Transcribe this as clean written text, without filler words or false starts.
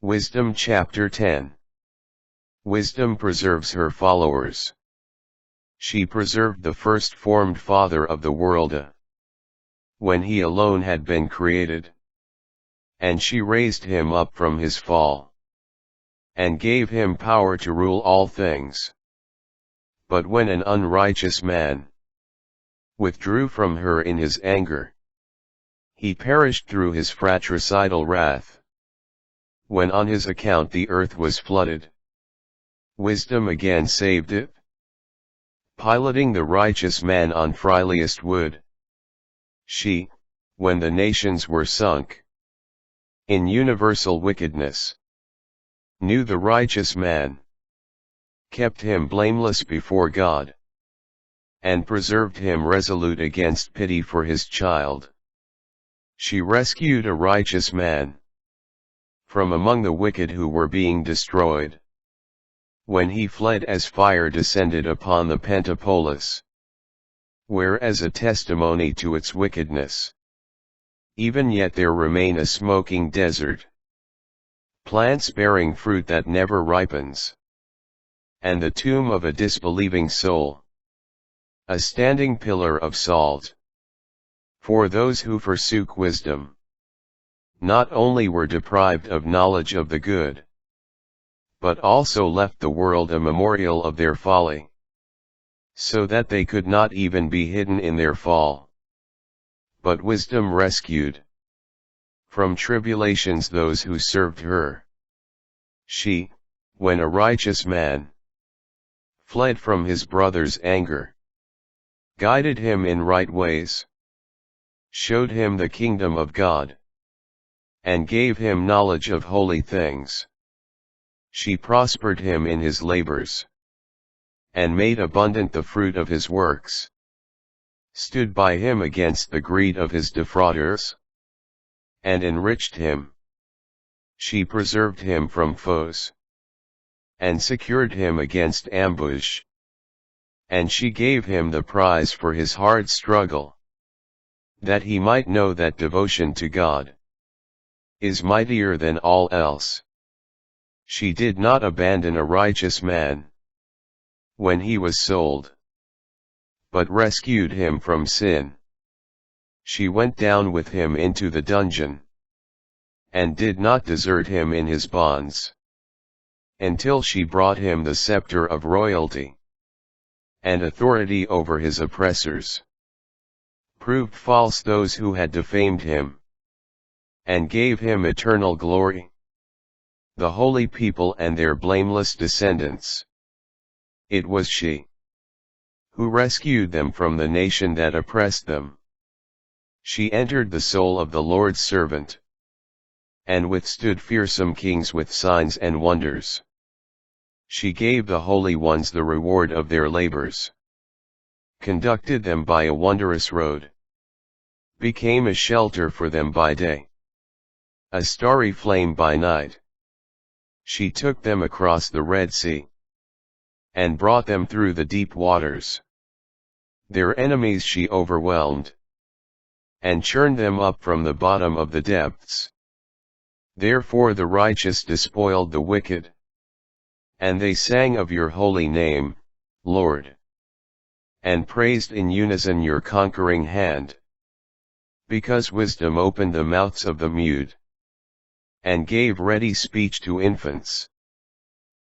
Wisdom Chapter 10. Wisdom preserves her followers. She preserved the first formed Father of the world, when he alone had been created. And she raised him up from his fall, and gave him power to rule all things. But when an unrighteous man withdrew from her in his anger, he perished through his fratricidal wrath. When on his account the earth was flooded, wisdom again saved it, piloting the righteous man on friendliest wood. She, when the nations were sunk in universal wickedness, knew the righteous man, kept him blameless before God, and preserved him resolute against pity for his child. She rescued a righteous man from among the wicked who were being destroyed, when he fled as fire descended upon the Pentapolis, where as a testimony to its wickedness, even yet there remain a smoking desert, plants bearing fruit that never ripens, and the tomb of a disbelieving soul, a standing pillar of salt. For those who forsook wisdom, not only were deprived of knowledge of the good, but also left the world a memorial of their folly, so that they could not even be hidden in their fall. But wisdom rescued from tribulations those who served her. She, when a righteous man fled from his brother's anger, guided him in right ways, showed him the kingdom of God, and gave him knowledge of holy things. She prospered him in his labors, and made abundant the fruit of his works, stood by him against the greed of his defrauders, and enriched him. She preserved him from foes, and secured him against ambush, and she gave him the prize for his hard struggle, that he might know that devotion to God is mightier than all else. She did not abandon a righteous man when he was sold, but rescued him from sin. She went down with him into the dungeon, and did not desert him in his bonds, until she brought him the scepter of royalty and authority over his oppressors, proved false those who had defamed him, and gave him eternal glory, the holy people and their blameless descendants. It was she who rescued them from the nation that oppressed them. She entered the soul of the Lord's servant, and withstood fearsome kings with signs and wonders. She gave the holy ones the reward of their labors, conducted them by a wondrous road, became a shelter for them by day, a starry flame by night. She took them across the Red Sea, and brought them through the deep waters. Their enemies she overwhelmed, and churned them up from the bottom of the depths. Therefore the righteous despoiled the wicked, and they sang of your holy name, Lord, and praised in unison your conquering hand. Because wisdom opened the mouths of the mute, and gave ready speech to infants.